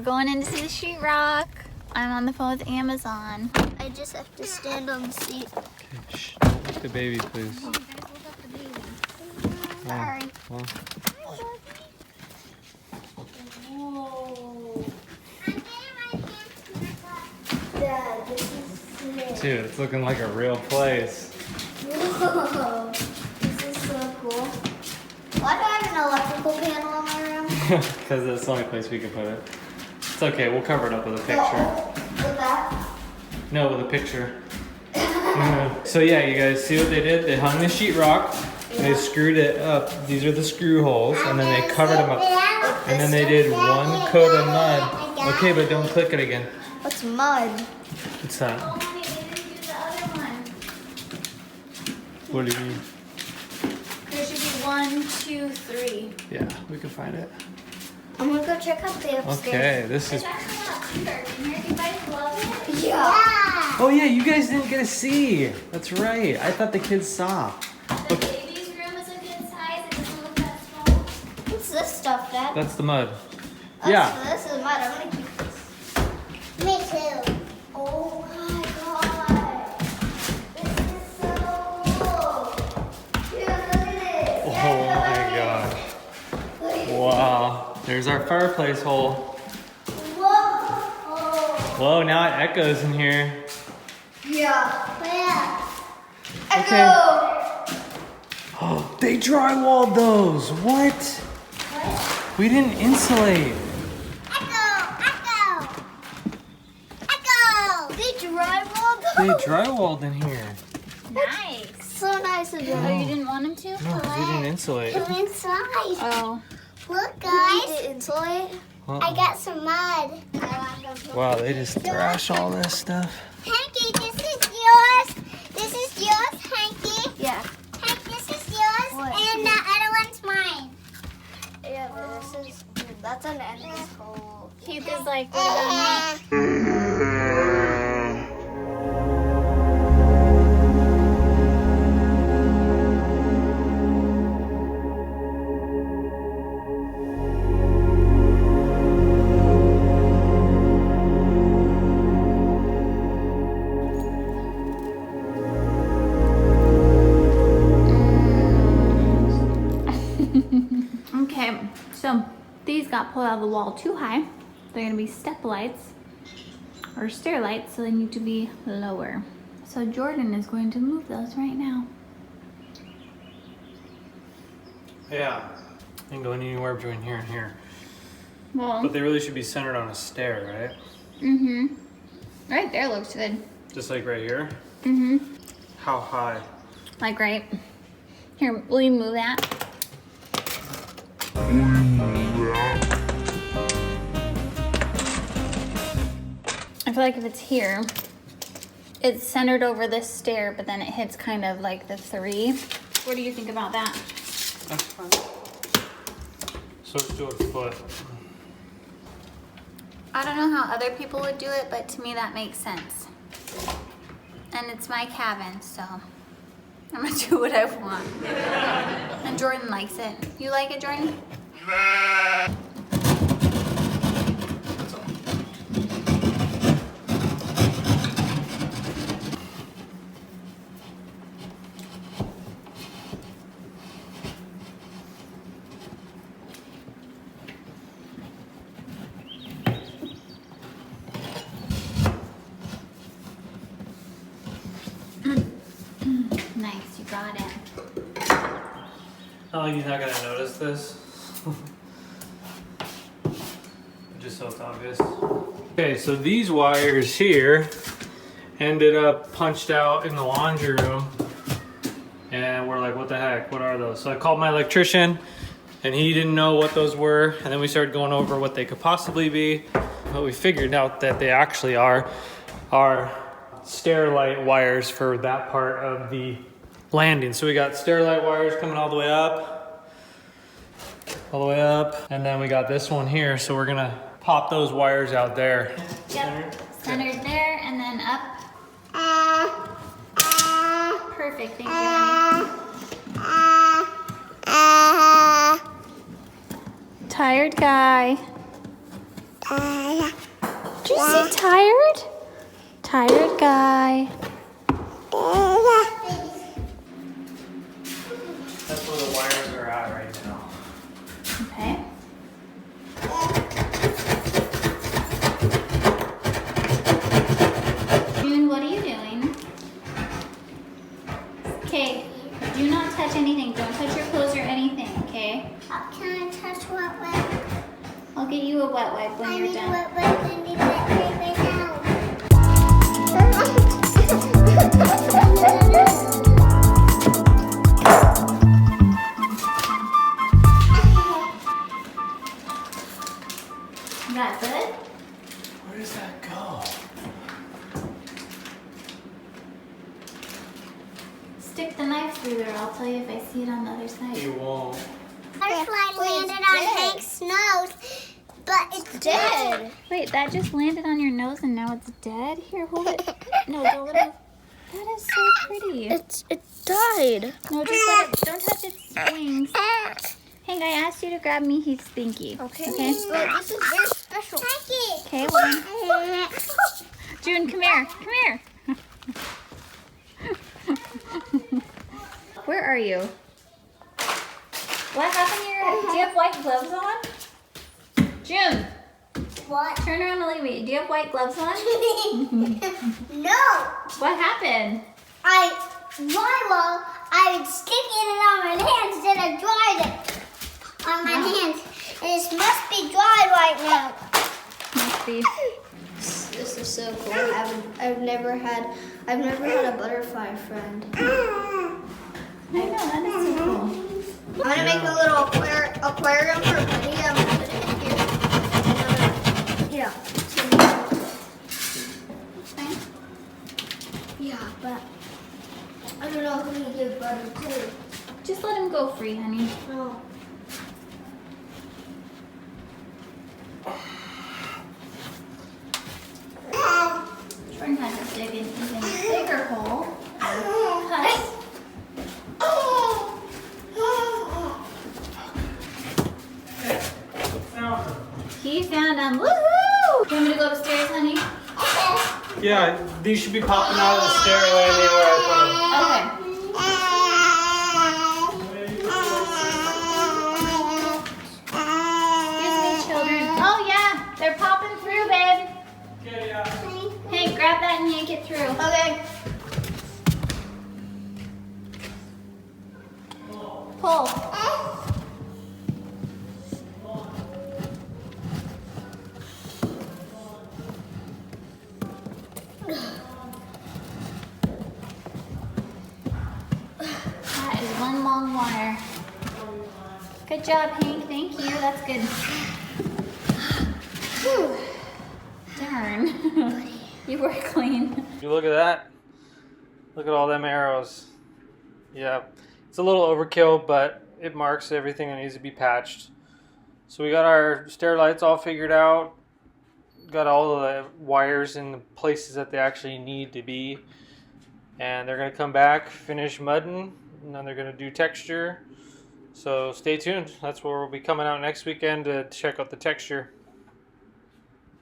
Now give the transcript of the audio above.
going in to see the sheetrock. I'm on the phone with Amazon. I just have to stand on the seat. Okay, shh, don't lick the baby, please. You guys hold up the baby. Sorry. Well, Whoa. Dad, this is sick. dude, it's looking like a real place. Whoa. This is so cool. Why do I have an electrical panel in my room? Because that's the only place we can put it. It's okay, we'll cover it up with a picture. With that? No, with a picture. So yeah, you guys see what they did? They hung the sheetrock, and they screwed it up. These are the screw holes, and then they covered them up. And then they did one coat of mud. Okay, but don't click it again. What's mud? What's that? Oh, honey, they didn't do the other one. What do you mean? There should be 1, 2, 3. Yeah, we can find it. I'm gonna go check out the upstairs. Okay, this is... It's actually not too dark in here. You guys love it? Yeah. Oh yeah, you guys didn't get to see. That's right. I thought the kids saw. The baby's room is a good size. It doesn't look that small. What's this stuff, Dad? That's the mud. Oh, Yeah. So this is mud. I'm gonna keep this. Me too. Oh my god. This is so cool. Dude, look at this. Oh my gosh. Wow. There's our fireplace hole. Whoa. Whoa, now it echoes in here. Yeah. Yeah. Okay. Echo. Oh, they drywalled those. What? What? We didn't insulate. Echo. They drywalled They those. drywalled in here. Nice. So nice of Oh, them. you didn't want him to? No, 'cause we didn't insulate. Come inside. Oh. Look, guys. Did insulate? Uh-uh. I got some mud. Wow, they just thrash all this stuff. Hanky, this is yours. This is yours, Hanky. Yeah. Hank, this is yours. What? And the other one's mine. Yeah, but this is, dude, that's an endless hole. Keith is like, what about me? Okay, so these got pulled out of the wall too high. They're gonna be step lights or stair lights, so they need to be lower. So Jordan is going to move those right now. Yeah. And going anywhere between here and here. Well, But they really should be centered on a stair, right? mm-hmm. Right there looks good. Just like right here. Mm-hmm. How high? Like right here. Will you move that? I feel like if it's here, it's centered over this stair, but then it hits kind of like the 3. What do you think about that? That's fine. So let's do a foot. I don't know how other people would do it, but to me that makes sense. And it's my cabin, so I'm gonna do what I want. And Jordan likes it. You like it, Jordan? Nice, you got it. Oh, he's not gonna notice this. Just so it's obvious. Okay, so these wires here ended up punched out in the laundry room. And we're like, what the heck? What are those? So I called my electrician and he didn't know what those were. And then we started going over what they could possibly be. But we figured out that they actually are stair light wires for that part of the landing. So we got stair light wires coming all the way up, and then we got this one here. So we're gonna pop those wires out there. Yep, centered there and then up. Perfect, thank you, honey. Tired guy. Do you see tired? Tired guy. That's where the wires are at right now. Okay. June, what are you doing? Okay, do not touch anything. Don't touch your clothes or anything, okay? Can I touch wet wipe? I'll get you a wet wipe when I you're need done. wet wipe. I need wet wipe right now. Is that good? Where does that go? Stick the knife through there. I'll tell you if I see it on the other side. You won't. Butterfly landed on Hank's nose, but it's dead. Wait, that just landed on your nose and now it's dead? Here, hold it. No, don't let it. That is so pretty. It died. No, just let it. Don't touch its wings. Hank, I asked you to grab me. He's stinky. Okay. Okay. But this is very special. Okay, well then. June, come here. Come here. Where are you? What happened to your... Do you have white gloves on? June, What? turn around and look at me. Do you have white gloves on? No. What happened? Drywall, I was sticking it on my hands, then I dried it on my hands. And it must be dry right now. Must be. This is so cool. I've never had a butterfly friend. I know, that is so cool. I'm gonna make a little aquarium for Buddy. I'm gonna put it in here. Yeah. Fine. Yeah, but I don't know who to give Buddy to. Just let him go free, honey. No. Jordan had to dig an even bigger hole. Cut. He found them. Woohoo! Do you want me to go upstairs, honey? Yeah, these should be popping out of the stair landing where I put them. Okay. Excuse me, children. Oh yeah, they're popping through, babe. Okay, yeah. Hey, grab that and yank it through. Okay. Pull. That is one long wire. Good job, Hank. Thank you. That's good. Whew. Darn. You were clean. You look at that. Look at all them arrows. Yeah, it's a little overkill, but it marks everything that needs to be patched. So we got our stair lights all figured out. Got all of the wires in the places that they actually need to be. And they're going to come back, finish mudding, and then they're going to do texture. So stay tuned. That's where we'll be coming out next weekend to check out the texture.